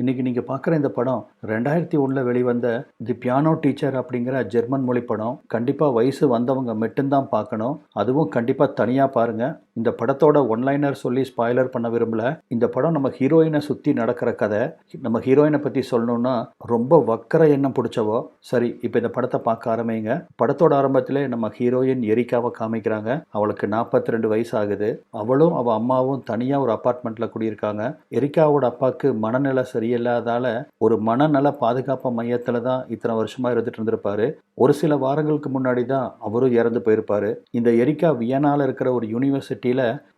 இன்னைக்கு நீங்க பார்க்குற இந்த படம் 2001ல் வெளிவந்த தி பியானோ டீச்சர் அப்படிங்கிற ஜெர்மன் மொழி படம். கண்டிப்பா வயசு வந்தவங்க மட்டும்தான் பார்க்கணும். அதுவும் கண்டிப்பா தனியா பாருங்க. இந்த படத்தோட ஒன்லைனர் சொல்லி ஸ்பாய்லர் பண்ண விரும்பல. இந்த படம் நம்ம ஹீரோயினை சுத்தி நடக்கிற கதை. நம்ம ஹீரோயினை பத்தி சொல்லணும்னா ரொம்ப வக்கர எண்ணம் பிடிச்சவோ. சரி, இப்போ இந்த படத்தை பார்க்க ஆரம்பிங்க. படத்தோட ஆரம்பத்திலே நம்ம ஹீரோயின் எரிக்காவை காமிக்கிறாங்க. அவளுக்கு 42 வயசு ஆகுது. அவளும் அவ அம்மாவும் தனியா ஒரு அபார்ட்மெண்ட்ல குடியிருக்காங்க. எரிக்காவோட அப்பாவுக்கு மனநிலை சரியில்லாதால ஒரு மனநல பாதுகாப்பு மையத்துல தான் இத்தனை வருஷமா இருந்துட்டு இருந்திருப்பாரு. ஒரு சில வாரங்களுக்கு முன்னாடி தான் அவரும் இறந்து போயிருப்பாரு. இந்த எரிக்கா வியனால இருக்கிற ஒரு யூனிவர்சிட்டியில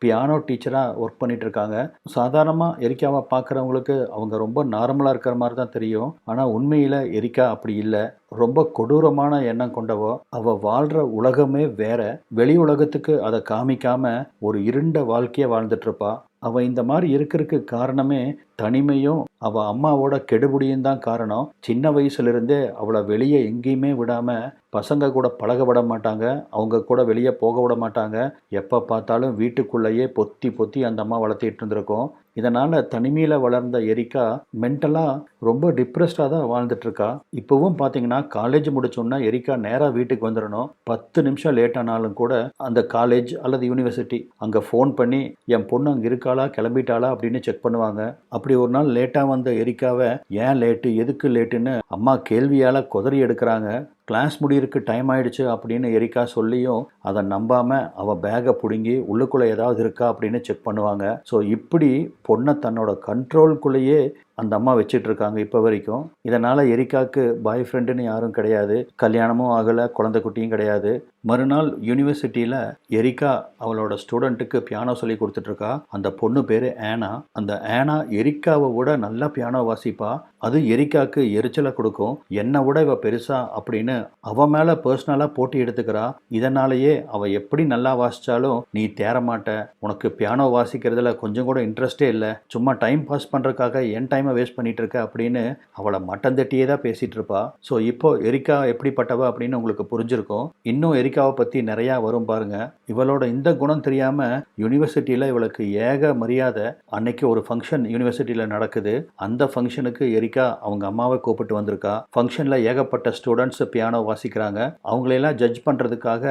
பியானோ டீச்சரா ஒர்க் பண்ணிட்டு இருக்காங்க. சாதாரணமா எரிக்காவை பார்க்குறவங்களுக்கு அவங்க ரொம்ப நார்மலா இருக்கிற மாதிரி தான் தெரியும். ஆனா உண்மையில எரிக்கா அப்படி இல்லை. ரொம்ப கொடூரமான எண்ணம் கொண்டவோ. அவ வாழ்ற உலகமே வேற. வெளி உலகத்துக்கு அதை காமிக்காம ஒரு இருண்ட வாழ்க்கைய வாழ்ந்துட்டு இருப்பா. அவ இந்த மாதிரி இருக்கிறதுக்கு காரணமே தனிமையும் அவ அம்மாவோட கெடுபடியும் தான் காரணம். சின்ன வயசுல இருந்தே அவளை வெளியே எங்கேயுமே விடாம பசங்க கூட பழக விட மாட்டாங்க. அவங்க கூட வெளியே போக விட மாட்டாங்க. எப்போ பார்த்தாலும் வீட்டுக்குள்ளேயே பொத்தி பொத்தி அந்த அம்மா வளர்த்திட்டு இருந்திருக்கோம். இதனால் தனிமையில் வளர்ந்த எரிக்கா மென்டலாக ரொம்ப டிப்ரெஸ்டாக தான் வாழ்ந்துட்டு இருக்கா. இப்போவும் பார்த்தீங்கன்னா காலேஜ் முடிச்சோன்னா எரிக்கா நேராக வீட்டுக்கு வந்துடணும். 10 நிமிஷம் லேட் ஆனாலும் கூட அந்த காலேஜ் அல்லது யூனிவர்சிட்டி அங்கே ஃபோன் பண்ணி என் பொண்ணு அங்கே இருக்காளா கிளம்பிட்டாளா அப்படின்னு செக் பண்ணுவாங்க. அப்படி ஒரு நாள் லேட்டாக வந்த எரிக்காவை ஏன் லேட்டு எதுக்கு லேட்டுன்னு அம்மா கேள்வியால் குதறி எடுக்கிறாங்க. கிளாஸ் முடியிருக்கு டைம் ஆயிடுச்சு அப்படின்னு எரிக்கா சொல்லியும் அதை நம்பாமல் அவள் பேக்கை பிடுங்கி உள்ளுக்குள்ளே ஏதாவது இருக்கா அப்படின்னு செக் பண்ணுவாங்க. ஸோ இப்படி பொண்ணை தன்னோட கண்ட்ரோல்குள்ளேயே அந்த அம்மா வச்சிட்டு இருக்காங்க இப்போ வரைக்கும். இதனால் எரிக்காவுக்கு பாய் ஃப்ரெண்டுன்னு யாரும் கிடையாது. கல்யாணமும் ஆகலை, குழந்தை குட்டியும் கிடையாது. மறுநாள் யூனிவர்சிட்டியில் எரிக்கா அவளோட ஸ்டூடெண்ட்டுக்கு பியானோ சொல்லி கொடுத்துட்ருக்கா. அந்த பொண்ணு பேர் ஆனா. அந்த ஆனா எரிக்காவை விட நல்லா பியானோ வாசிப்பா. அது எரிக்காவுக்கு எரிச்சலை கொடுக்கும். என்னை விட இவ பெருசா அப்படின்னு அவ மேலே பர்சனலாக போட்டி எடுத்துக்கிறா. இதனாலேயே அவள் எப்படி நல்லா வாசித்தாலும் நீ தேரமாட்ட, உனக்கு பியானோ வாசிக்கிறதுல கொஞ்சம் கூட இன்ட்ரெஸ்டே இல்லை, சும்மா டைம் பாஸ் பண்ணுறதுக்காக என் டைமை வேஸ்ட் பண்ணிட்டு இருக்க அப்படின்னு அவளை மட்டம் தட்டியே தான் பேசிகிட்டு இருப்பா. ஸோ இப்போ எரிக்கா எப்படிப்பட்டவ அப்படின்னு உங்களுக்கு புரிஞ்சிருக்கும். இன்னும் எரிக்காவை பற்றி நிறையா வரும் பாருங்க. இவளோட இந்த குணம் தெரியாமல் யூனிவர்சிட்டியில் இவளுக்கு ஏக மரியாதை. அன்னைக்கு ஒரு ஃபங்க்ஷன் யூனிவர்சிட்டியில் நடக்குது. அந்த ஃபங்க்ஷனுக்கு எரிக்கா அவங்க அம்மாவை கூப்பிட்டு வந்திருக்கா. ஃபங்க்ஷனில் ஏகப்பட்ட ஸ்டூடெண்ட்ஸ் பியானோ வாசிக்கிறாங்க. அவங்களையெல்லாம் ஜட்ஜ் பண்ணுறதுக்காக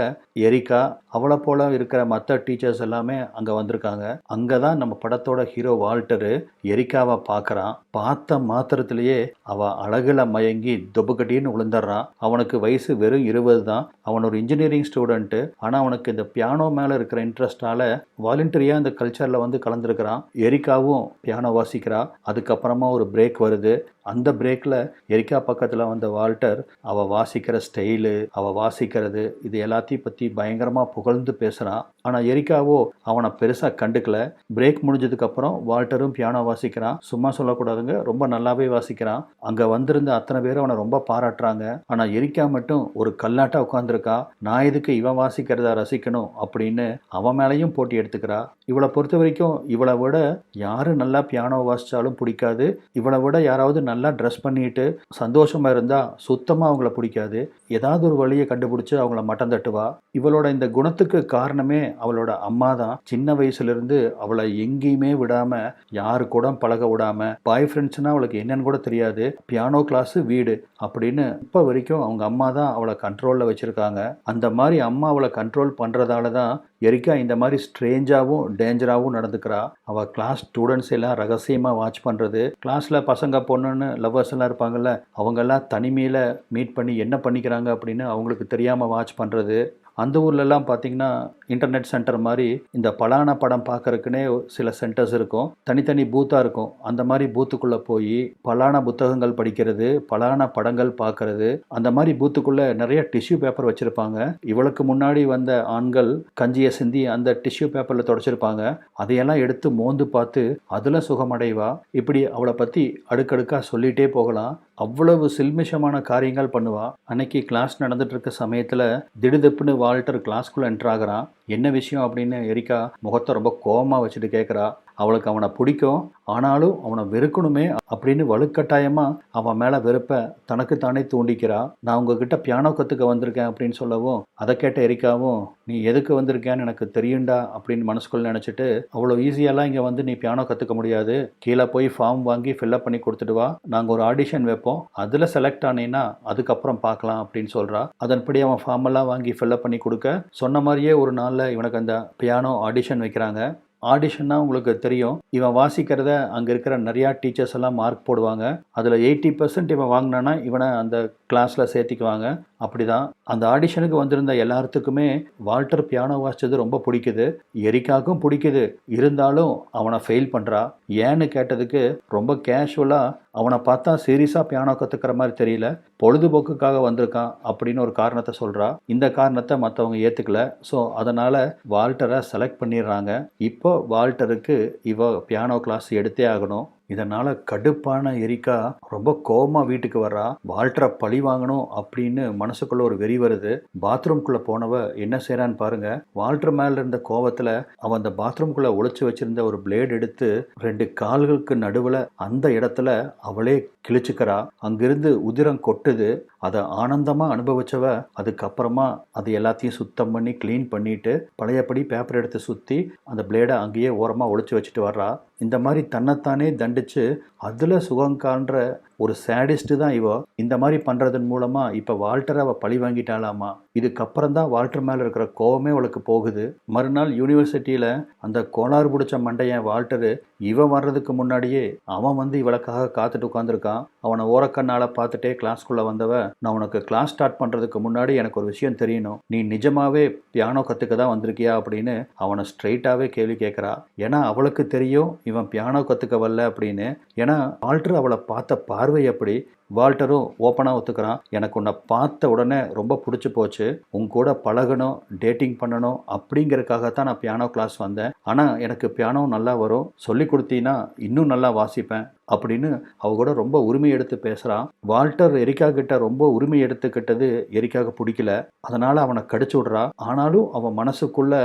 எரிக்கா அவளை போல இருக்கிற மற்ற டீச்சர்ஸ் எல்லாமே அங்கே வந்திருக்காங்க. அங்கே தான் நம்ம படத்தோட ஹீரோ வால்டரு எரிக்காவை பார்க்குறான். பார்த்த மாத்திரத்திலேயே அவள் அழகில் மயங்கி தொபுக்கட்டின்னு விழுந்துடுறான். அவனுக்கு வயசு வெறும் 20 தான். அவன் ஒரு இன்ஜினியரிங் ஸ்டூடெண்ட்டு. ஆனால் அவனுக்கு இந்த பியானோ மேலே இருக்கிற இன்ட்ரெஸ்டால் வாலண்டரியாக இந்த கல்ச்சரில் வந்து கலந்துருக்கிறான். எரிக்காவும் பியானோ வாசிக்கிறா. அதுக்கப்புறமா ஒரு பிரேக் வருது. அந்த பிரேக்கில் எரிக்கா பக்கத்தில் வந்த வால்டர் அவள் வாசிக்கிற ஸ்டைலு, அவள் வாசிக்கிறது, இது எல்லாத்தையும் பற்றி பயங்கரமாக புகழ்ந்து பேசுகிறான். ஆனால் எரிக்காவோ அவனை பெருசாக கண்டுக்கல. பிரேக் முடிஞ்சதுக்கப்புறம் வால்டரும் பியானோ வாசிக்கிறான். சும்மா சொல்லக்கூடாதுங்க, ரொம்ப நல்லாவே வாசிக்கிறான். அங்கே வந்திருந்த அத்தனை பேரும் அவனை ரொம்ப பாராட்டுறாங்க. ஆனால் எரிக்கா மட்டும் ஒரு கல்லாட்டாக உட்காந்துருக்கா. நான் எதுக்கு இவன் வாசிக்கிறத ரசிக்கணும் அப்படின்னு அவன் மேலேயும் போட்டி எடுத்துக்கிறா. இவளை பொறுத்த வரைக்கும் இவளை விட யாரு நல்லா பியானோ வாசித்தாலும் பிடிக்காது. இவளை விட யாராவது நல்லா ட்ரெஸ் பண்ணிட்டு சந்தோஷமாக இருந்தால் சுத்தமாக அவங்கள பிடிக்காது. ஏதாவது ஒரு வழியை கண்டுபிடிச்சி அவங்கள மட்டம் தட்டுவா. இவளோட இந்த குணத்துக்கு காரணமே அவளோட அம்மா தான். சின்ன வயசுலேருந்து அவளை எங்கேயுமே விடாமல், யாரு கூட பழக விடாமல், பாய் ஃப்ரெண்ட்ஸ்னால் அவளுக்கு என்னன்னு கூட தெரியாது. பியானோ கிளாஸு வீடு அப்படின்னு இப்போ வரைக்கும் அவங்க அம்மா தான் அவளை கண்ட்ரோலில் வச்சுருக்காங்க. அந்த மாதிரி அம்மா அவளை கண்ட்ரோல் பண்ணுறதால தான் எரிக்கா இந்த மாதிரி ஸ்ட்ரேஞ்சாகவும் டேஞ்சராகவும் நடந்துக்கிறா. அவள் கிளாஸ் ஸ்டூடெண்ட்ஸ் எல்லாம் ரகசியமாக வாட்ச் பண்ணுறது, கிளாஸில் பசங்க பொண்ணுன்னு லவ்வர்ஸ் எல்லாம் இருப்பாங்கள்ல, அவங்கெல்லாம் தனிமையில் மீட் பண்ணி என்ன பண்ணிக்கிறாங்க அப்படின்னு அவங்களுக்கு தெரியாமல் வாட்ச் பண்ணுறது. அந்த ஊர்லெல்லாம் பார்த்தீங்கன்னா இன்டர்நெட் சென்டர் மாதிரி இந்த பலான படம் பார்க்கறதுக்குனே சில சென்டர்ஸ் இருக்கும். தனித்தனி பூத்தாக இருக்கும். அந்த மாதிரி பூத்துக்குள்ளே போய் பலான புத்தகங்கள் படிக்கிறது, பலான படங்கள் பார்க்கறது. அந்த மாதிரி பூத்துக்குள்ளே நிறைய டிஷ்யூ பேப்பர் வச்சுருப்பாங்க. இவளுக்கு முன்னாடி வந்த ஆண்கள் கஞ்சியை சிந்தி அந்த டிஷ்யூ பேப்பரில் தொடச்சிருப்பாங்க. அதையெல்லாம் எடுத்து மோந்து பார்த்து அதில் சுகமடைவா. இப்படி அவளை பற்றி அடுக்கடுக்காக சொல்லிகிட்டே போகலாம். அவ்வளவு சில்மிஷமான காரியங்கள் பண்ணுவா. அன்னைக்கு கிளாஸ் நடந்துட்டு இருக்க சமயத்தில் திடுதப்புன்னு வால்டர் கிளாஸ்குள்ளே என்ட்ராகிறான். என்ன விஷயம் அப்படின்னு எரிக்கா முகத்தை ரொம்ப கோபமாக வச்சுட்டு கேட்குறா. அவளுக்கு அவனை பிடிக்கும், ஆனாலும் அவனை வெறுக்கணுமே அப்படின்னு வலுக்கட்டாயமாக அவன் மேலே வெறுப்பை தனக்குத்தானே தூண்டிக்கிறா. நான் உங்ககிட்ட பியானோ கற்றுக்க வந்திருக்கேன் அப்படின்னு சொல்லவும், அதை கேட்ட எரிக்காவும், நீ எதுக்கு வந்திருக்கேன்னு எனக்கு தெரியும்டா அப்படின்னு மனசுக்குள்ள நினச்சிட்டு, அவ்வளோ ஈஸியெல்லாம் இங்கே வந்து நீ பியானோ கற்றுக்க முடியாது, கீழே போய் ஃபார்ம் வாங்கி ஃபில்லப் பண்ணி கொடுத்துட்டு வா, நாங்கள் ஒரு ஆடிஷன் வைப்போம், அதில் செலக்ட் ஆனீன்னா அதுக்கப்புறம் பார்க்கலாம் அப்படின்னு சொல்கிறா. அதன்படி அவன் ஃபார்மெல்லாம் வாங்கி ஃபில்லப் பண்ணி கொடுக்க, சொன்ன மாதிரியே ஒரு நாளில் இவனுக்கு அந்த பியானோ ஆடிஷன் வைக்கிறாங்க. ஆடிஷன்னா உங்களுக்கு தெரியும், இவன் வாசிக்கிறத அங்கே இருக்கிற நிறையா டீச்சர்ஸ் எல்லாம் மார்க் போடுவாங்க. அதில் 80% இவன் வாங்கினான்னா இவனை அந்த கிளாஸில் சேர்த்திக்குவாங்க. அப்படி தான் அந்த ஆடிஷனுக்கு வந்திருந்த எல்லாத்துக்குமே வால்டர் பியானோ வாசித்தது ரொம்ப பிடிக்குது. எரிக்காவுக்கும் பிடிக்குது. இருந்தாலும் அவனை ஃபெயில் பண்ணுறா. ஏன்னு கேட்டதுக்கு ரொம்ப கேஷுவலாக, அவனை பார்த்தா சீரியஸாக பியானோ கற்றுக்கிற மாதிரி தெரியல, பொழுதுபோக்குக்காக வந்திருக்கான் அப்படின்னு ஒரு காரணத்தை சொல்கிறா. இந்த காரணத்தை மற்றவங்க ஏற்றுக்கல. ஸோ அதனால் வால்டரை செலக்ட் பண்ணிடுறாங்க. இப்போ வால்டருக்கு இவ பியானோ கிளாஸ் எடுத்தே ஆகணும். இதனால் கடுப்பான எரிக்கா ரொம்ப கோபமாக வீட்டுக்கு வர்றா. வால்டரை பழி வாங்கணும் அப்படின்னு மனசுக்குள்ள ஒரு வெறி வருது. பாத்ரூம்குள்ளே போனவ என்ன செய்கிறான்னு பாருங்க. வால்டர் மேலே இருந்த கோபத்தில் அவன் அந்த பாத்ரூம்குள்ளே ஒளிச்சு வச்சிருந்த ஒரு பிளேட் எடுத்து 2 கால்களுக்கு நடுவில் அந்த இடத்துல அவளே கிழிச்சுக்கிறா. அங்கிருந்து உதிரம் கொட்டுது. அதை ஆனந்தமாக அனுபவிச்சவ அதுக்கப்புறமா அது எல்லாத்தையும் சுத்தம் பண்ணி க்ளீன் பண்ணிட்டு பழையபடி பேப்பர் எடுத்து சுற்றி அந்த பிளேடை அங்கேயே ஓரமாக ஒளிச்சு வச்சுட்டு வர்றா. இந்த மாதிரி தன்னைத்தானே தண்டிச்சு அதில் சுகம் காண்ற ஒரு சேடிஸ்ட்டு தான் இவ. இந்த மாதிரி பண்ணுறதன் மூலமாக இப்போ வால்டரை அவள் பழி வாங்கிட்டாலாமா. இதுக்கப்புறம் தான் வால்டர் மேலே இருக்கிற கோவமே அவளுக்கு போகுது. மறுநாள் யூனிவர்சிட்டியில் அந்த கோளாறு பிடிச்ச மண்டையன் வால்டரு இவன் வர்றதுக்கு முன்னாடியே அவன் வந்து இவளுக்காக காத்துட்டு உட்காந்துருக்கான். அவனை ஓரக்கண்ணால் பார்த்துட்டே கிளாஸ்க்குள்ளே வந்தவ, நான் உனக்கு கிளாஸ் ஸ்டார்ட் பண்ணுறதுக்கு முன்னாடி எனக்கு ஒரு விஷயம் தெரியணும், நீ நிஜமாவே பியானோ கற்றுக்க தான் வந்திருக்கியா அப்படின்னு அவனை ஸ்ட்ரெயிட்டாகவே கேள்வி கேட்குறா. ஏன்னா அவளுக்கு தெரியும் இவன் பியானோ கற்றுக்க வரல அப்படின்னு. ஏன்னா வால்டர் அவளை பார்த்த பார்வை அப்படி. வால்டரும் ஓப்பனாக ஒத்துக்கிறான், எனக்கு உன்னை பார்த்த உடனே ரொம்ப பிடிச்சி போச்சு, உன் கூட பழகணும், டேட்டிங் பண்ணணும் அப்படிங்கிறதுக்காகத்தான் நான் பியானோ கிளாஸ் வந்தேன். ஆனால் எனக்கு பியானோ நல்லா வரும், சொல்லி கொடுத்தீங்கன்னா இன்னும் நல்லா வாசிப்பேன் அப்படின்னு அவ கூட ரொம்ப உரிமை எடுத்து பேசுகிறான். வால்டர் எரிக்கா கிட்ட ரொம்ப உரிமை எடுத்துக்கிட்டது எரிக்காவுக்கு பிடிக்கல. அதனால் அவனை கடிச்சு விட்றா. ஆனாலும் அவன் மனசுக்குள்ள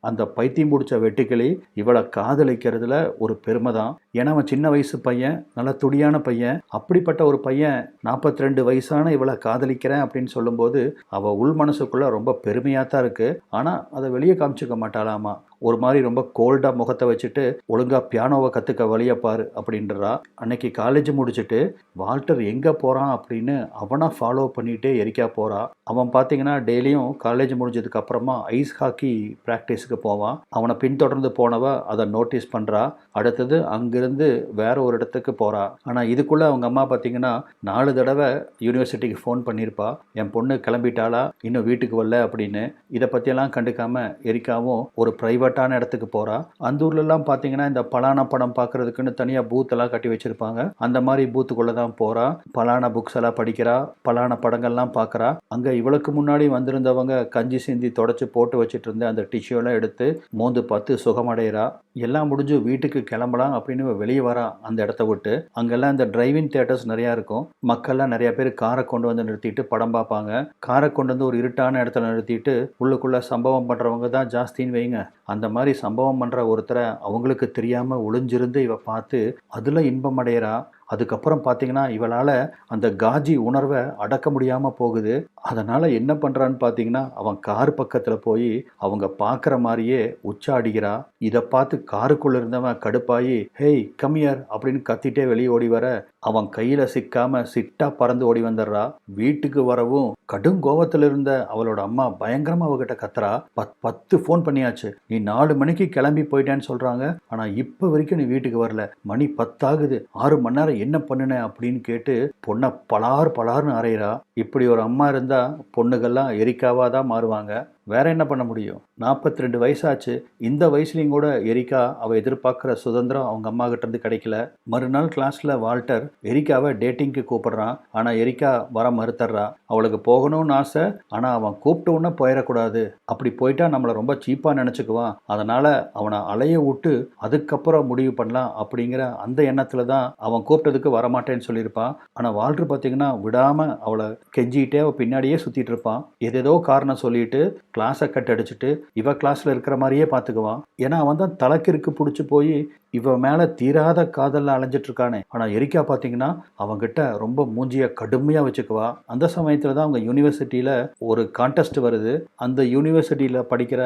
அந்த பைத்தியம் பிடிச்ச வெட்டுக்கிளி இவளை காதலிக்கிறதுல ஒரு பெருமை தான். ஏன்னா அவன் சின்ன வயசு பையன், நல்ல துடியான பையன். அப்படிப்பட்ட ஒரு பையன் 42 வயசான இவளை காதலிக்கிறேன் அப்படின்னு சொல்லும்போது அவள் உள் மனசுக்குள்ள ரொம்ப பெருமையாக தான் இருக்குது. ஆனால் அதை வெளியே காமிச்சிக்க மாட்டாளாமா. ஒரு மாதிரி ரொம்ப கோல்டாக முகத்தை வச்சுட்டு ஒழுங்காக பியானோவை கற்றுக்க வழியை பாரு அப்படின்றா. அன்னைக்கு காலேஜ் முடிச்சுட்டு வால்டர் எங்கே போகிறான் அப்படின்னு அவனை ஃபாலோ பண்ணிகிட்டே எரிக்கா போகிறான். அவன் பார்த்தீங்கன்னா டெய்லியும் காலேஜ் முடிஞ்சதுக்கு அப்புறமா ஐஸ் ஹாக்கி ப்ராக்டிஸுக்கு போவான். அவனை பின்தொடர்ந்து போனவ அதை நோட்டீஸ் பண்ணுறா. அடுத்தது அங்கிருந்து வேற ஒரு இடத்துக்கு போகிறா. ஆனால் இதுக்குள்ளே அவங்க அம்மா பார்த்தீங்கன்னா 4 தடவை யூனிவர்சிட்டிக்கு ஃபோன் பண்ணியிருப்பா, என் பொண்ணு கிளம்பிட்டாளா, இன்னும் வீட்டுக்கு வரல அப்படின்னு. இதை பற்றியெல்லாம் கண்டுக்காமல் எரிக்காவும் ஒரு ப்ரைவேட்டான இடத்துக்கு போகிறா. அந்த ஊர்லலாம் பார்த்தீங்கன்னா இந்த பலான படம் பார்க்குறதுக்குன்னு தனியாக பூத்தெல்லாம் கட்டி வச்சுருப்பாங்க. அந்த மாதிரி பூத்துக்குள்ளே தான் போகிறா. பலான புக்ஸ் எல்லாம் படிக்கிறா, பலான படங்கள்லாம் பார்க்குறா. அங்கே இவளுக்கு முன்னாடி வந்திருந்தவங்க கஞ்சி சிந்தி தொடச்சி போட்டு வச்சுட்டு இருந்த அந்த டிஷ்யூலாம் எடுத்து மோந்து பார்த்து சுகமடைகிறா. எல்லாம் முடிஞ்சு வீட்டுக்கு கிளம்பலாம் அப்படின்னு வெளியே வரா அந்த இடத்த விட்டு. அங்கெல்லாம் இந்த டிரைவிங் தியேட்டர்ஸ் நிறையா இருக்கும். மக்கள்லாம் நிறைய பேர் காரை கொண்டு வந்து நிறுத்திட்டு படம் பார்ப்பாங்க. காரை கொண்டு வந்து ஒரு இருட்டான இடத்துல நிறுத்திட்டு உள்ளுக்குள்ளே சம்பவம் பண்ணுறவங்க தான் ஜாஸ்தின்னு வைங்க. அந்த மாதிரி சம்பவம் பண்ணுற ஒருத்தரை அவங்களுக்கு தெரியாமல் ஒளிஞ்சிருந்து இவ பார்த்து அதில் இன்பம் அடைகிறா. அதுக்கப்புறம் பார்த்தீங்கன்னா இவளால் அந்த காஜி உணர்வை அடக்க முடியாமல் போகுது. அதனால் என்ன பண்ணுறான்னு பார்த்தீங்கன்னா அவன் கார் பக்கத்தில் போய் அவங்க பார்க்குற மாதிரியே உச்சாடிக்கிறா. இதை பார்த்து காருக்குள்ளே இருந்தவன் கடுப்பாகி ஹேய் கம்மியர் அப்படின்னு கத்திட்டே வெளியே ஓடி வர அவன் கையில் சிக்காமல் சிட்டாக பறந்து ஓடி வந்துடுறா. வீட்டுக்கு வரவும் கடும் கோபத்தில் இருந்த அவளோட அம்மா பயங்கரமாக அவகிட்ட கத்துறா. 10 ஃபோன் பண்ணியாச்சு, நீ 4 மணிக்கு கிளம்பி போயிட்டேன்னு சொல்கிறாங்க, ஆனால் இப்போ வரைக்கும் நீ வீட்டுக்கு வரல, மணி 10 ஆகுது, 6 மணி நேரம் என்ன பண்ணுன அப்படின்னு கேட்டு பொண்ணை பலார்னு அறையிறா. இப்படி ஒரு அம்மா இருந்தால் பொண்ணுகள்லாம் எரிக்காவாக தான் மாறுவாங்க. வேற என்ன பண்ண முடியும்? 42 வயசாச்சு. இந்த வயசுலையும் கூட எரிக்கா அவள் எதிர்பார்க்குற சுதந்திரம் அவங்க அம்மா கிட்டேருந்து கிடைக்கல. மறுநாள் கிளாஸில் வால்டர் எரிக்காவை டேட்டிங்க்கு கூப்பிடுறான். ஆனால் எரிக்கா வர மறுத்துறா. அவளுக்கு போகணும்னு ஆசை, ஆனால் அவன் கூப்பிட்ட உடனே போயிடக்கூடாது, அப்படி போயிட்டா நம்மளை ரொம்ப சீப்பாக நினச்சிக்குவான், அதனால் அவனை அலைய விட்டு அதுக்கப்புறம் முடிவு பண்ணலாம் அப்படிங்கிற அந்த எண்ணத்தில் தான் அவன் கூப்பிட்டதுக்கு வரமாட்டேன்னு சொல்லியிருப்பான். ஆனால் வால்டர் பார்த்தீங்கன்னா விடாமல் அவளை கெஞ்சிக்கிட்டே அவள் பின்னாடியே சுற்றிட்டு இருப்பான். ஏதேதோ காரணம் சொல்லிட்டு கிளாஸை கட் அடிச்சுட்டு இவ கிளாஸில் இருக்கிற மாதிரியே பார்த்துக்குவான். ஏன்னா அவன் தான் தலைக்கிற்கு பிடிச்சி போய் இவன் மேலே தீராத காதலில் அலைஞ்சிட்டு இருக்கானே. ஆனால் எரிக்கா பார்த்தீங்கன்னா அவங்ககிட்ட ரொம்ப மூஞ்சியை கடுமையாக வச்சுக்குவா. அந்த சமயத்தில் தான் அவங்க யூனிவர்சிட்டியில் ஒரு கான்டெஸ்ட் வருது. அந்த யூனிவர்சிட்டியில் படிக்கிற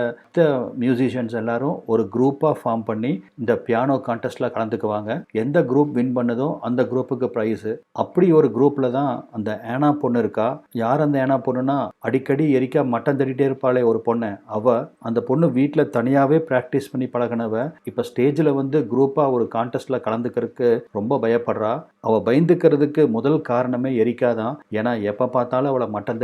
மியூசிஷியன்ஸ் எல்லாரும் ஒரு குரூப்பாக ஃபார்ம் பண்ணி இந்த பியானோ கான்டெஸ்ட்டில் கலந்துக்குவாங்க. எந்த குரூப் வின் பண்ணதோ அந்த குரூப்புக்கு ப்ரைஸு. அப்படி ஒரு குரூப்பில் தான் அந்த ஏனா பொண்ணு இருக்கா. யார் அந்த ஏனா பொண்ணுனா, அடிக்கடி எரிக்கா மட்டம் தட்டிகிட்டே இருப்பாளே ஒரு பொண்ணு, அந்த பொண்ணு வீட்டில் தனியாகவே ப்ராக்டிஸ் பண்ணி பழகினவ. இப்போ ஸ்டேஜில் வந்து குரூப்பாக ஒரு கான்டெஸ்ட்டில் கலந்துக்கிறதுக்கு ரொம்ப பயப்படுறா. அவள் பயந்துக்கிறதுக்கு முதல் காரணமே எரிக்கா தான். ஏன்னா எப்போ பார்த்தாலும் அவளை மட்டம்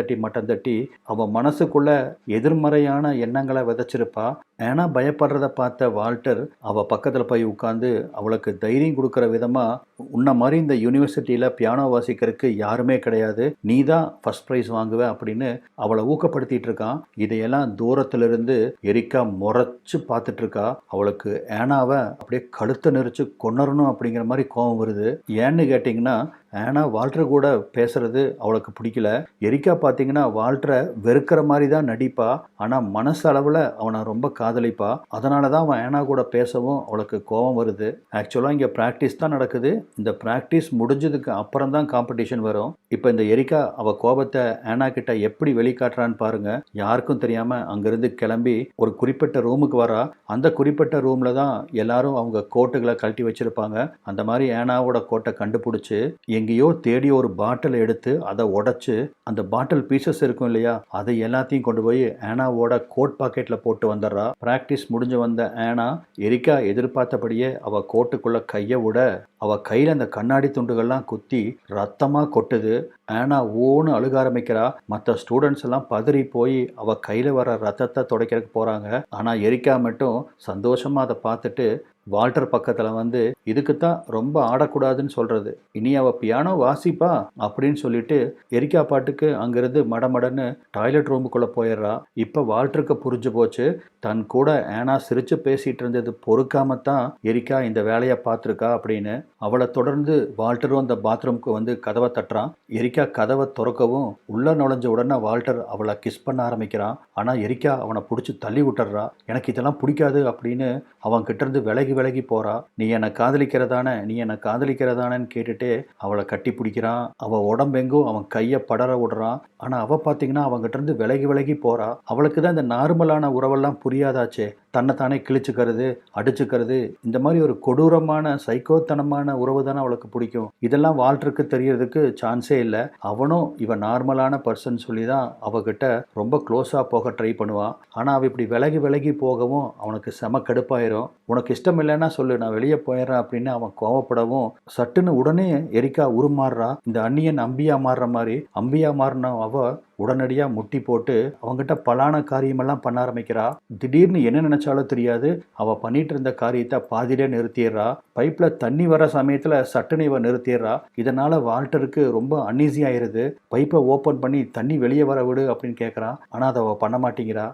தட்டி அவள் மனசுக்குள்ள எதிர்மறையான எண்ணங்களை விதைச்சிருப்பா. ஏன்னா பயப்படுறத பார்த்த வால்டர் அவள் பக்கத்தில் போய் உட்காந்து அவளுக்கு தைரியம் கொடுக்குற விதமாக, உன்ன மாதிரி இந்த யூனிவர்சிட்டியில் பியானோ வாசிக்கிறதுக்கு யாருமே கிடையாது, நீ தான் ஃபர்ஸ்ட் ப்ரைஸ் வாங்குவ அப்படின்னு அவளை ஊக்கப்படுத்திட்டு இருக்கான். இதையெல்லாம் தூரத்திலிருந்து எரிக்கா முறைச்சு பார்த்துட்டு இருக்கா. அவளுக்கு ஏனாவை அப்படியே கழுத்தை நெரிச்சு கொன்னரணும் அப்படிங்கிற மாதிரி கோபம் வருது. ஏன்னு கேட்டிங்கன்னா, ஏன்னா வால்டர் கூட பேசுறது அவளுக்கு பிடிக்கல. எரிக்கா பார்த்தீங்கன்னா வால்டரை வெறுக்கிற மாதிரி தான் நடிப்பா. ஆனால் மனசு அளவில் அவனை ரொம்ப காதலிப்பா. அதனால தான் அவன் ஏனா கூட பேசவும் அவளுக்கு கோபம் வருது. ஆக்சுவலாக இங்கே ப்ராக்டிஸ் தான் நடக்குது. இந்த ப்ராக்டிஸ் முடிஞ்சதுக்கு அப்புறம் தான் காம்படிஷன் வரும். இப்போ இந்த எரிக்கா அவள் கோபத்தை ஏனா கிட்ட எப்படி வெளிக்காட்டுறான்னு பாருங்க. யாருக்கும் தெரியாமல் அங்கேருந்து கிளம்பி ஒரு குறிப்பிட்ட ரூமுக்கு வரா. அந்த குறிப்பிட்ட ரூமில் தான் எல்லாரும் அவங்க கோட்டுகளை கழட்டி வச்சிருப்பாங்க. அந்த மாதிரி ஏனாவோட கோட்டை கண்டுபிடிச்சி எங்கேயோ தேடி ஒரு பாட்டில் எடுத்து அதை உடைச்சு, அந்த பாட்டில் பீசஸ் இருக்கும் இல்லையா, அதை எல்லாத்தையும் கொண்டு போய் ஏனாவோட கோட் பாக்கெட்டில் போட்டு வந்துடுறா. ப்ராக்டிஸ் முடிஞ்சு வந்த ஏனா எரிக்கா எதிர்பார்த்தபடியே அவள் கோட்டுக்குள்ளே கையை விட அவள் கையில் அந்த கண்ணாடி துண்டுகள்லாம் குத்தி ரத்தமாக கொட்டுது. ஏனா ஓன்னு அழுக ஆரம்பிக்கிறா. மற்ற ஸ்டூடெண்ட்ஸ் எல்லாம் பதறி போய் அவள் கையில் வர ரத்தத்தை துடைக்கிறதுக்கு போகிறாங்க. ஆனால் எரிக்கா மட்டும் சந்தோஷமாக அதை பார்த்துட்டு வால்டர் பக்கத்தில் வந்து இதுக்கு தான் ரொம்ப ஆடக்கூடாதுன்னு சொல்கிறது, இனி அவள் பியானோ வாசிப்பா அப்படின்னு சொல்லிட்டு எரிக்கா பாட்டுக்கு அங்கேருந்து மடமடன்னு டாய்லெட் ரூமுக்குள்ளே போயிடுறா. இப்போ வால்டருக்கு புரிஞ்சு போச்சு, தன் கூட ஏனா சிரித்து பேசிகிட்டு இருந்தது பொறுக்காமத்தான் எரிக்கா இந்த வேலையை பார்த்துருக்கா அப்படின்னு. அவளை தொடர்ந்து வால்டரும் அந்த பாத்ரூமுக்கு வந்து கதவை தட்டுறான். எரிக்கா கதவை திறக்கவும் உள்ளே நுழைஞ்ச உடனே வால்டர் அவளை கிஸ் பண்ண ஆரம்பிக்கிறான். ஆனால் எரிக்கா அவனை பிடிச்சி தள்ளி விட்டுறா. எனக்கு இதெல்லாம் பிடிக்காது அப்படின்னு அவன் கிட்டேருந்து விலகி போறா. நீ என்னை காதலிக்கிறதானன்னு கேட்டுட்டு அவளை கட்டி பிடிக்கிறான். அவள் உடம்பெங்கும் அவன் கையை படற விடுறான். ஆனால் அவள் பார்த்தீங்கன்னா அவங்ககிட்ட இருந்து விலகி போறா. அவளுக்கு தான் இந்த நார்மலான உறவெல்லாம் புரியாதாச்சே. தன்னைத்தானே கிழிச்சுக்கிறது, அடிச்சுக்கிறது, இந்த மாதிரி ஒரு கொடூரமான சைக்கோத்தனமான உறவு தானே அவளுக்கு பிடிக்கும். இதெல்லாம் வால்டருக்கு தெரியறதுக்கு சான்ஸே இல்லை. அவனும் இவன் நார்மலான பர்சன் சொல்லி தான் அவகிட்ட ரொம்ப க்ளோஸாக போக ட்ரை பண்ணுவான். ஆனால் அவள் இப்படி விலகி போகவும் அவனுக்கு செம கடுப்பாயிரும். உனக்கு இஷ்டம் இல்லைன்னா சொல்லு, நான் வெளியே போயிடுறேன் அப்படின்னு அவன் கோவப்படவும் சட்டுன்னு உடனே எரிக்கா உருமாறுறா. இந்த அந்நியன் அம்பியா மாறுற மாதிரி அம்பியா மாறின அவ உடனடியாக முட்டி போட்டு அவங்ககிட்ட பலான காரியமெல்லாம் பண்ண ஆரம்பிக்கிறா. திடீர்னு என்ன நினைச்சாலும் தெரியாது, அவள் பண்ணிட்டு இருந்த காரியத்தை பாதியிலே நிறுத்திடுறா. பைப்பில் தண்ணி வர சமயத்தில் சட்டுன்னு இவ நிறுத்திடுறா. இதனால் வால்டருக்கு ரொம்ப அன்ஈஸி ஆயிடுது. பைப்பை ஓப்பன் பண்ணி தண்ணி வெளியே வர விடு அப்படின்னு கேட்குறான். ஆனால் அதை அவள் பண்ண மாட்டேங்கிறா.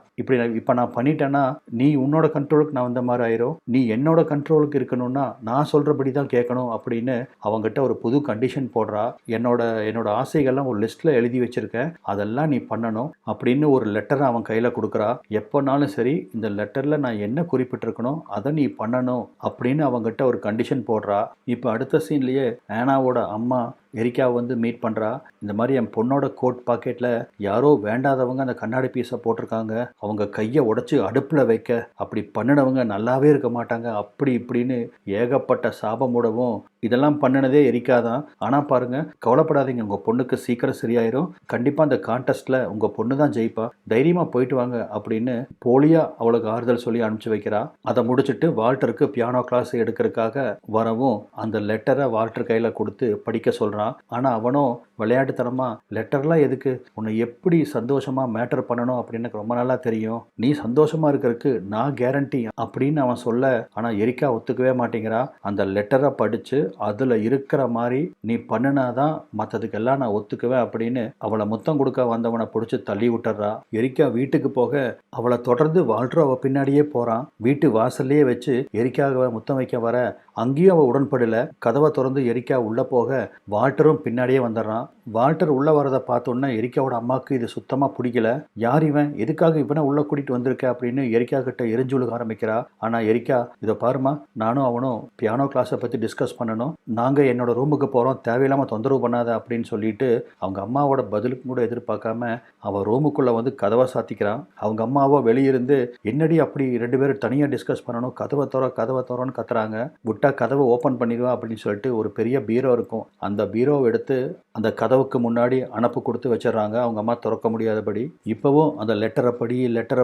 இப்போ நான் பண்ணிட்டேன்னா நீ உன்னோட கண்ட்ரோலுக்கு நான் வந்த மாதிரி ஆயிரும், நீ என்னோட கண்ட்ரோலுக்கு இருக்கணும்னா நான் சொல்கிறபடி தான் கேட்கணும் அப்படின்னு அவங்ககிட்ட ஒரு புது கண்டிஷன் போடுறா. என்னோட ஆசைகள்லாம் ஒரு லிஸ்ட்டில் எழுதி வச்சுருக்கேன், அதெல்லாம் நீ பண்ணணும் அப்படின்னு ஒரு லெட்டரை அவன் கையில் கொடுக்குறா. எப்போனாலும் சரி இந்த லெட்டரில் நான் என்ன குறிப்பிட்டிருக்கணும் அதை நீ பண்ணணும் அப்படின்னு அவங்ககிட்ட ஒரு கண்டிஷன் போடுறா. இப்போ அடுத்த சீன்லேயே ஏனாவோட அம்மா எரிக்காவை வந்து மீட் பண்ணுறா. இந்த மாதிரி என் பொண்ணோட கோட் பாக்கெட்டில் யாரோ வேண்டாதவங்க அந்த கண்ணாடி பீஸை போட்டிருக்காங்க, அவங்க கையை உடச்சி அடுப்பில் வைக்க, அப்படி பண்ணினவங்க நல்லாவே இருக்க மாட்டாங்க அப்படி இப்படின்னு ஏகப்பட்ட சாபமூடவும் இதெல்லாம் பண்ணினதே எரிக்காதான். ஆனால் பாருங்கள், கவலைப்படாதீங்க, உங்கள் பொண்ணுக்கு சீக்கிரம் சரியாயிரும், கண்டிப்பாக அந்த கான்டெஸ்ட்டில் உங்கள் பொண்ணு தான் ஜெயிப்பா, தைரியமாக போயிட்டு வாங்க அப்படின்னு போலியாக அவளுக்கு ஆறுதல் சொல்லி அனுப்பிச்சு வைக்கிறா. அதை முடிச்சுட்டு வால்டருக்கு பியானோ கிளாஸ் எடுக்கிறதுக்காக வரவும் அந்த லெட்டரை வால்டர் கையில் கொடுத்து படிக்க சொல்கிறான். ஆனால் அவனும் விளையாட்டுத்தனமாக, லெட்டர்லாம் எதுக்கு, உன்னை எப்படி சந்தோஷமாக மேட்டர் பண்ணணும் அப்படின்னு எனக்கு ரொம்ப நல்லா தெரியும், நீ சந்தோஷமாக இருக்கிறதுக்கு நான் கேரண்டி அப்படின்னு அவன் சொல்ல, ஆனால் எரிக்கா ஒத்துக்கவே மாட்டேங்கிறா. அந்த லெட்டரை படித்து அதில் இருக்கிற மாதிரி நீ பண்ணினாதான் மற்றதுக்கெல்லாம் நான் ஒத்துக்குவேன் அப்படின்னு அவளை முத்தம் கொடுக்க வந்தவனை பிடிச்சி தள்ளி விட்டுறா. எரிக்கா வீட்டுக்கு போக அவளை தொடர்ந்து வால்டர் அவள் பின்னாடியே போகிறான். வீட்டு வாசல்லையே வச்சு எரிக்காக முத்தம் வைக்க வர அங்கேயும் அவள் உடன்படலை. கதவை திறந்து எரிக்கா உள்ளே போக வால்டரும் பின்னாடியே வந்துடுறான். வால்டர் உள்ளே வரதை பார்த்தோன்னே எரிக்காவோட அம்மாவுக்கு இது சுத்தமாக பிடிக்கல. யார் இவன், எதுக்காக இவனை உள்ளே கூட்டிகிட்டு வந்திருக்க அப்படின்னு எரிக்கா கிட்ட எரிஞ்சுழுக ஆரம்பிக்கிறா. ஆனால் எரிக்கா, இதை பாருமா, நானும் அவனும் பியானோ கிளாஸை பற்றி டிஸ்கஸ் பண்ணணும், நாங்கள் என்னோட ரூமுக்கு போகிறோம், தேவையில்லாமல் தொந்தரவு பண்ணாத அப்படின்னு சொல்லிட்டு அவங்க அம்மாவோட பதிலுக்கு கூட எதிர்பார்க்காம அவள் ரூமுக்குள்ளே வந்து கதவை சாத்திக்கிறான். அவங்க அம்மாவோ வெளியிருந்து, என்னடி அப்படி 2 பேரும் தனியாக டிஸ்கஸ் பண்ணணும், கதவை தோறன்னு கத்துறாங்க. விட்டா கதவை ஓப்பன் பண்ணிடுவா அப்படின்னு சொல்லிட்டு ஒரு பெரிய பீரோ இருக்கும், அந்த பீரோவை எடுத்து அந்த கதவுக்கு முன்னாடி அனுப்பு கொடுத்து வச்சிடறாங்க, அவங்க அம்மா திறக்க முடியாதபடி. இப்போவும் அந்த லெட்டரை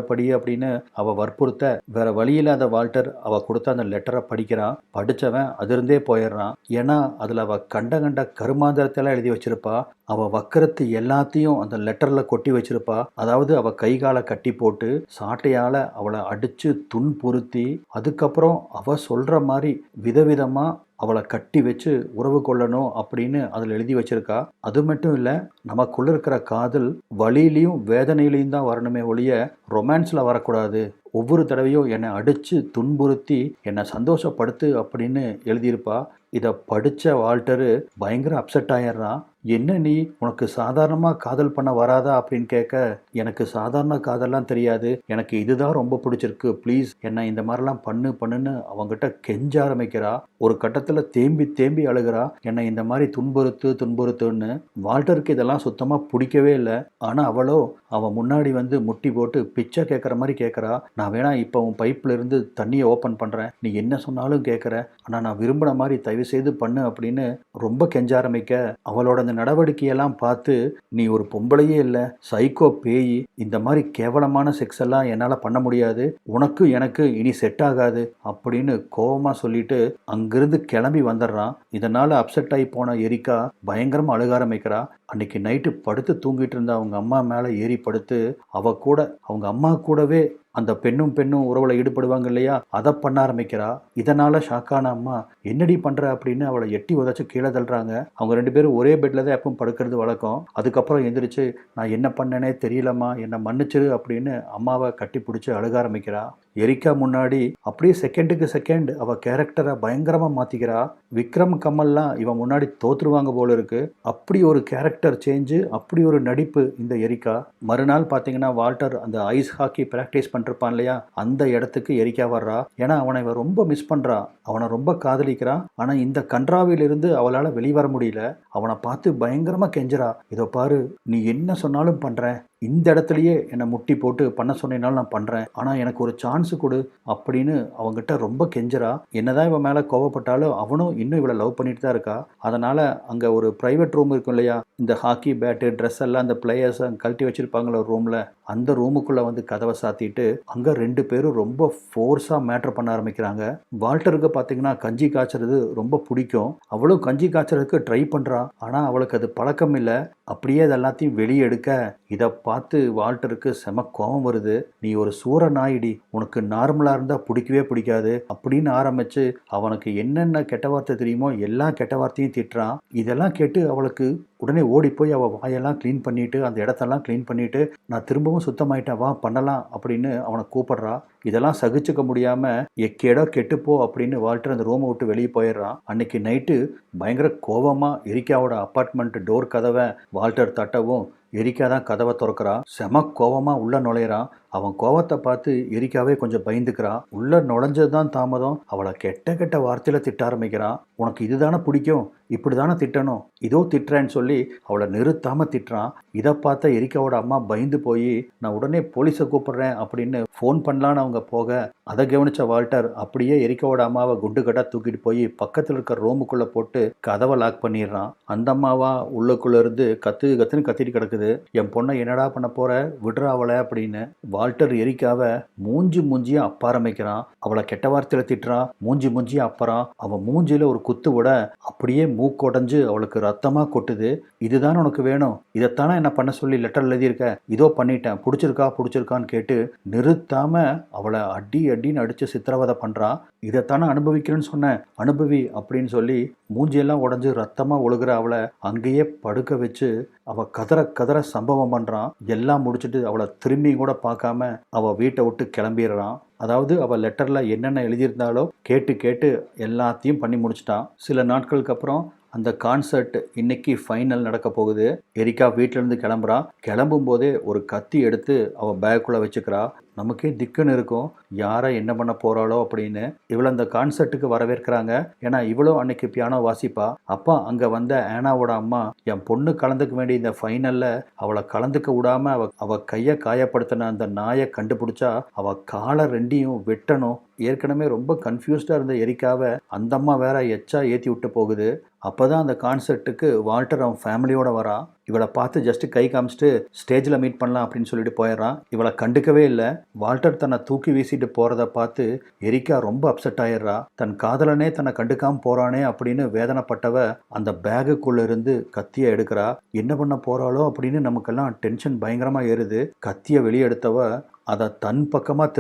படி அப்படின்னு அவள் வற்புறுத்த வேற வழியில் அந்த வால்டர் அவள் கொடுத்த அந்த லெட்டரை படிக்கிறான். படித்தவன் அதிருந்தே போயிடுறான். ஏன்னா அதில் அவள் கண்ட கருமாந்திரத்தெல்லாம் எழுதி வச்சிருப்பா. அவள் வக்கரத்து எல்லாத்தையும் அந்த லெட்டரில் கொட்டி வச்சிருப்பா. அதாவது அவள் கை காலை கட்டி போட்டு சாட்டையால் அவளை அடித்து துன்புறுத்தி அதுக்கப்புறம் அவள் சொல்கிற மாதிரி விதவிதமாக அவளை கட்டி வச்சு உறவு கொள்ளணும் அப்படின்னு அதில் எழுதி வச்சிருக்கா. அது மட்டும் இல்லை, நமக்குள்ள இருக்கிற காதல் வலியிலையும் வேதனையிலையும் தான் வரணுமே ஒழிய ரொமான்ஸில் வரக்கூடாது. ஒவ்வொரு தடவையும் என்னை அடித்து துன்புறுத்தி என்னை சந்தோஷப்படுத்து அப்படின்னு எழுதியிருப்பா. இதை படித்த வால்டரு பயங்கர அப்செட் ஆயிடுறான். என்ன நீ, உனக்கு சாதாரணமாக காதல் பண்ண வராதா அப்படின்னு கேட்க, எனக்கு சாதாரண காதல்லாம் தெரியாது, எனக்கு இதுதான் ரொம்ப பிடிச்சிருக்கு, ப்ளீஸ் என்னை இந்த மாதிரிலாம் பண்ணுன்னு அவங்ககிட்ட கெஞ்ச ஆரம்பிக்கிறா. ஒரு கட்டத்தில் தேம்பி அழுகிறா, என்னை இந்த மாதிரி துன்புறுத்துன்னு. வால்டருக்கு இதெல்லாம் சுத்தமாக பிடிக்கவே இல்லை. ஆனால் அவளோ அவன் முன்னாடி வந்து முட்டி போட்டு பிச்சை கேட்குற மாதிரி கேட்குறா. நான் வேணா இப்போ உன் பைப்பில் இருந்து தண்ணியை ஓப்பன் பண்ணுறேன், நீ என்ன சொன்னாலும் கேட்குற, ஆனால் நான் விரும்பின மாதிரி தயவு செய்து பண்ணு அப்படின்னு ரொம்ப கெஞ்ச ஆரம்பிக்க, அவளோட அந்த நடவடிக்கையெல்லாம் பார்த்து, நீ ஒரு பொம்பளையே இல்லை, சைக்கோ பேய், இந்த மாதிரி கேவலமான செக்ஸ் எல்லாம் என்னால் பண்ண முடியாது, உனக்கு எனக்கு இனி செட் ஆகாது அப்படின்னு கோபமாக சொல்லிட்டு அங்கிருந்து கிளம்பி வந்துடுறான். இதனால் அப்செட் ஆகி போன எரிக்கா பயங்கரமாக அழுக ஆரம்பிக்கிறா. அன்னைக்கு நைட்டு படுத்து தூங்கிட்டு இருந்த அவங்க அம்மா மேலே ஏறி படுத்து அவங்க அம்மா கூடவே அந்த பெண்ணும் உறவில் ஈடுபடுவாங்க இல்லையா, அதை பண்ண ஆரம்பிக்கிறா. இதனால் ஷாக்கான அம்மா, என்னடி பண்ணுற அப்படின்னு அவளை எட்டி உதச்சி கீழே தள்ளுறாங்க. அவங்க 2 பேரும் ஒரே பெட்டில் தான் எப்பவும் படுக்கிறது வழக்கம். அதுக்கப்புறம் எந்திரிச்சு, நான் என்ன பண்ணனே தெரியலம்மா, என்னை மன்னிச்சிரு அப்படின்னு அம்மாவை கட்டி பிடிச்சி அழுக ஆரம்பிக்கிறா. எரிக்கா முன்னாடி அப்படியே செகண்டுக்கு செகண்ட் அவள் கேரக்டரை பயங்கரமாக மாற்றிக்கிறா. விக்ரம் கமல்லாம் இவன் முன்னாடி தோற்றுருவாங்க போல இருக்கு. அப்படி ஒரு கேரக்டர் சேஞ்சு, அப்படி ஒரு நடிப்பு இந்த எரிக்கா. மறுநாள் பார்த்தீங்கன்னா வால்டர் அந்த ஐஸ் ஹாக்கி ப்ராக்டிஸ் பண்ணிருப்பான் இல்லையா, அந்த இடத்துக்கு எரிக்கா வர்றா. ஏன்னா அவனை இவன் ரொம்ப மிஸ் பண்ணுறா, அவனை ரொம்ப காதலிக்கிறான். ஆனால் இந்த கன்றாவிலிருந்து அவளால் வெளிவர முடியல. அவனை பார்த்து பயங்கரமாக கெஞ்சுறா, இதோ பாரு, நீ என்ன சொன்னாலும் பண்ணுறேன், இந்த இடத்துலையே என்னை முட்டி போட்டு பண்ண சொன்னாலும் நான் பண்ணுறேன், ஆனால் எனக்கு ஒரு சான்ஸு கொடு அப்படின்னு அவங்ககிட்ட ரொம்ப கெஞ்சுறா. என்னதான் இவன் மேலே கோவப்பட்டாலும் அவனும் இன்னும் இவளை லவ் பண்ணிட்டு தான் இருக்கா. அதனால் அங்கே ஒரு ப்ரைவேட் ரூம் இருக்கும் இல்லையா, இந்த ஹாக்கி பேட்டு ட்ரெஸ் எல்லாம் அந்த பிளேயர்ஸை கழட்டி வச்சுருப்பாங்களோ ரூமில், அந்த ரூமுக்குள்ளே வந்து கதவை சாத்திட்டு அங்கே 2 பேரும் ரொம்ப ஃபோர்ஸாக மேட்ரு பண்ண ஆரம்பிக்கிறாங்க. வால்டருக்கு பார்த்தீங்கன்னா கஞ்சி காய்ச்சறது ரொம்ப பிடிக்கும். அவளும் கஞ்சி காய்ச்சறதுக்கு ட்ரை பண்ணுறா. ஆனால் அவளுக்கு அது பழக்கம் இல்லை. அப்படியே அது எல்லாத்தையும் வெளியே எடுக்க இதை பார்த்து வால்டருக்கு செம கோபம் வருது. நீ ஒரு சூற நாயிடி, உனக்கு நார்மலாக இருந்தால் பிடிக்கவே பிடிக்காது அப்படின்னு ஆரம்பித்து அவனுக்கு என்னென்ன கெட்ட வார்த்தை தெரியுமோ எல்லா கெட்ட வார்த்தையும் திட்டுறான். இதெல்லாம் கேட்டு அவளுக்கு உடனே ஓடி போய் அவள் வாயெல்லாம் க்ளீன் பண்ணிவிட்டு அந்த இடத்தெல்லாம் க்ளீன் பண்ணிவிட்டு, நான் திரும்பவும் சுத்தமாயிட்டேன், வா பண்ணலாம் அப்படின்னு அவனை கூப்பிடுறா. இதெல்லாம் சகிச்சுக்க முடியாமல் எக்கேடோ கெட்டுப்போ அப்படின்னு வால்டர் அந்த ரூமை விட்டு வெளியே போயிடுறான். அன்னைக்கு நைட்டு பயங்கர கோபமாக எரிக்காவோட அப்பார்ட்மெண்ட் டோர் கதவை வால்டர் தட்டவும் எரிக்கா தான் கதவை திறக்கிறா. செம கோபமாக உள்ளே நுழையிறான். அவன் கோவத்தை பார்த்து எரிக்காவே கொஞ்சம் பயந்துக்கிறான். உள்ளே நுழைஞ்சது தான் தாமதம், அவளை கெட்ட வார்த்தையில் திட்ட ஆரம்பிக்கிறான். உனக்கு இதுதானே பிடிக்கும், இப்படி தானே திட்டணும், இதோ திட்டுறேன்னு சொல்லி அவளை நிறுத்தாமல் திட்டுறான். இதை பார்த்த எரிக்காவோட அம்மா பயந்து போய், நான் உடனே போலீஸை கூப்பிடுறேன் அப்படின்னு ஃபோன் பண்ணலான்னு அவங்க போக, அதை கவனித்த வால்டர் அப்படியே எரிக்காவோட அம்மாவை குண்டுகட்டாக தூக்கிட்டு போய் பக்கத்தில் இருக்கிற ரூமுக்குள்ளே போட்டு கதவை லாக் பண்ணிடுறான். அந்த அம்மாவா உள்ளுக்குள்ளே இருந்து கத்துன்னு கத்திட்டு கிடக்குது. என் பொண்ணை என்னடா பண்ண போற, விடுறா அவளை அப்படின்னு. வால்டர் எரிக்காவை மூஞ்சியா அப்ப ஆரம்பிக்கிறான். அவளை கெட்ட வார்த்தையில திட்டுறான், மூஞ்சியா அப்பறான். அவன் மூஞ்சியில ஒரு குத்து விட அப்படியே மூக்கொடைஞ்சு அவளுக்கு ரத்தமா கொட்டுது. இதுதான் உனக்கு வேணும், இதைத்தானே என்ன பண்ண சொல்லி லெட்டர் எழுதியிருக்க, இதோ பண்ணிட்டேன், பிடிச்சிருக்கான்னு கேட்டு நிறுத்தாம அவளை அடின்னு அடிச்சு சித்திரவதை பண்றான். இதைத்தானே அனுபவிக்கிறேன்னு சொன்னேன், அனுபவி அப்படின்னு சொல்லி மூஞ்சியெல்லாம் உடஞ்சி ரத்தமாக ஒழுகிற அவளை அங்கேயே படுக்க வச்சு அவள் கதற கதற சம்பவம் பண்ணுறான். எல்லாம் முடிச்சுட்டு அவளை திரும்பி கூட பார்க்காம அவள் வீட்டை விட்டு கிளம்பிடுறான். அதாவது அவள் லெட்டரில் என்னென்ன எழுதியிருந்தாலோ கேட்டு கேட்டு எல்லாத்தையும் பண்ணி முடிச்சிட்டான். சில நாட்களுக்கு அப்புறம் அந்த கான்சர்ட் இன்னைக்கு ஃபைனல் நடக்க போகுது. எரிக்கா வீட்டிலேருந்து கிளம்புறா. கிளம்பும் போதே ஒரு கத்தி எடுத்து அவள் பேக்குள்ளே வச்சுக்கிறா. நமக்கே திக்குன்னு இருக்கும், யாரை என்ன பண்ண போகிறாளோ அப்படின்னு. இவளை அந்த கான்சர்ட்டுக்கு வரவேற்கிறாங்க. ஏன்னா இவளும் அன்னைக்கு பியானோ வாசிப்பா. அப்பா அங்கே வந்த ஆனாவோட அம்மா என் பொண்ணு கலந்துக்க வேண்டிய இந்த ஃபைனலில் அவளை கலந்துக்க விடாமல் அவள் கையை காயப்படுத்தின அந்த நாயை கண்டுபிடிச்சா அவள் காலை ரெண்டையும் வெட்டணும். ஏற்கனவே ரொம்ப கன்ஃபியூஸ்டாக இருந்த எரிக்காவை அந்த அம்மா வேற எச்சா ஏற்றி விட்டு போகுது. அப்போ தான் அந்த கான்சர்ட்டுக்கு வால்டர் அவன் ஃபேமிலியோட வரா. இவளை பார்த்து ஜஸ்ட்டு கை காமிச்சிட்டு ஸ்டேஜில் மீட் பண்ணலாம் அப்படின்னு சொல்லிட்டு போயிடுறான். இவளை கண்டுக்கவே இல்லை. வால்டர் தன்னை தூக்கி வீசிட்டு போகிறத பார்த்து எரிக்கா ரொம்ப அப்செட் ஆயிடுறா. தன் காதலனே தன்னை கண்டுக்காமல் போகிறானே அப்படின்னு வேதனைப்பட்டவ அந்த பேகுக்குள்ளே இருந்து கத்தியை எடுக்கிறா. என்ன பண்ண போகிறாளோ அப்படின்னு நமக்கெல்லாம் டென்ஷன் பயங்கரமாக ஏறுது. கத்தியை வெளியே எடுத்தவ அதை தன் பக்கமாக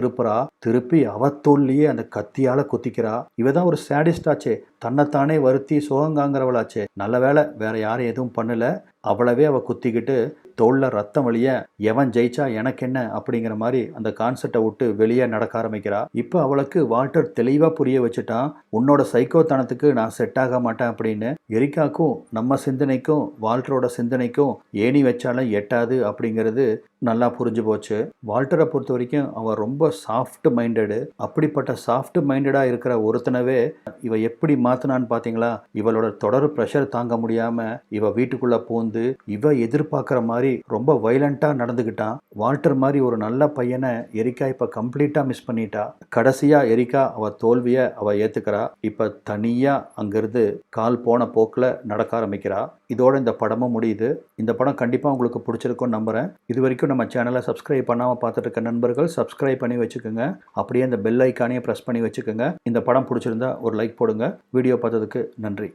திருப்பி அவத்தோல்லையே அந்த கத்தியால் குத்திக்கிறா. இவ தான் ஒரு சேடிஸ்டாச்சே, தன்னைத்தானே வருத்தி சுகங்காங்கிறவளாச்சே. நல்ல வேலை வேற யாரும் எதுவும் பண்ணல. அவளவே அவள் குத்திக்கிட்டு தோளில் ரத்தம் வழிய எவன் ஜெயிச்சா எனக்கு என்ன அப்படிங்கிற மாதிரி அந்த கான்செப்டை விட்டு வெளியே நடக்க ஆரம்பிக்கிறா. இப்போ அவளுக்கு வால்டர் தெளிவாக புரிய வச்சுட்டான், உன்னோட சைக்கோத்தனத்துக்கு நான் செட் ஆக மாட்டேன் அப்படின்னு. எரிக்காக்கும் நம்ம சிந்தனைக்கும் வால்டரோட சிந்தனைக்கும் ஏணி வச்சாலும் எட்டாது அப்படிங்கிறது நல்லா புரிஞ்சு போச்சு. வால்டரை பொறுத்த வரைக்கும் அவன் ரொம்ப சாஃப்ட் மைண்டடு. அப்படிப்பட்ட சாஃப்ட் மைண்டடாக இருக்கிற ஒருத்தனவே இவ எப்படி மாற்றினான்னு பார்த்தீங்களா? இவளோட தொடர் ப்ரெஷர் தாங்க முடியாமல் இவ வீட்டுக்குள்ளே பூந்து இவ எதிர்பார்க்குற மாதிரி ரொம்ப வைலண்ட்டாக நடந்துக்கிட்டான். வால்டர் மாதிரி ஒரு நல்ல பையனை எரிக்கா இப்போ கம்ப்ளீட்டாக மிஸ் பண்ணிட்டா. கடைசியாக எரிக்கா அவள் தோல்வியை அவள் ஏற்றுக்கிறா. இப்போ தனியாக அங்கேருந்து கால் போன போக்கில் நடக்க ஆரம்பிக்கிறா. இதோட இந்த படமும் முடியுது. இந்த படம் கண்டிப்பாக உங்களுக்கு பிடிச்சிருக்கும்னு நம்புகிறேன். இது வரைக்கும் நம்ம சேனலை சப்ஸ்கிரைப் பண்ணாமல் பார்த்துட்டு இருக்க நண்பர்கள் சப்ஸ்கிரைப் பண்ணி வச்சுக்கோங்க. அப்படியே இந்த பெல் ஐக்கானையும் ப்ரெஸ் பண்ணி வச்சுக்கோங்க. இந்த படம் பிடிச்சிருந்தா ஒரு லைக் போடுங்க. வீடியோ பார்த்ததுக்கு நன்றி.